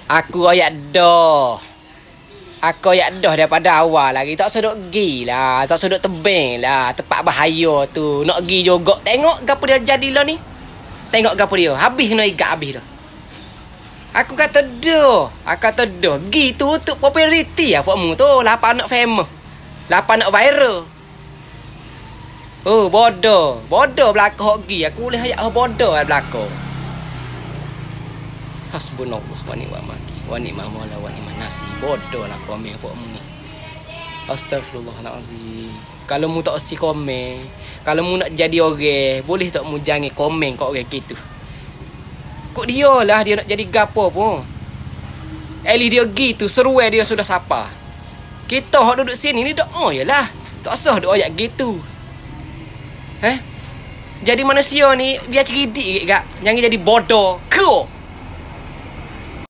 Aku ayak dah. Aku ayak dah daripada awal lagi. Tak sedok gi lah. Tak sedok tebing lah. Tempat bahaya tu. Nak gi juga. Tengok gapo dia jadi lah ni. Tengok gapo dia. Habis kena ikat habis dah. Aku kata dah. Aku kata dah. Gi tu untuk populariti lah fakmu tu. Lapan nak famous. Lapan nak viral. Oh, bodoh. Bodoh belakang hok gi. Aku boleh ayak bodoh lah belakang. Hasbunallah wa ni'mal wakil. Wa ni'mal maula wa ni'man nasir. Bodoh lah komen fakmu ni. Astagfirullahalazim. Kalau mu tak si komen, kalau mu nak jadi orang, boleh tak mu jangan komen kat orang gitu. Kok dia lah dia nak jadi gapo pun. Eli dia gitu, seruai dia sudah sapa. Kita hok duduk sini ni doa jelah. Tak usah doa ayak gitu. Jadi manusia ni biar cerdik gak. Jangan jadi bodoh. Ko.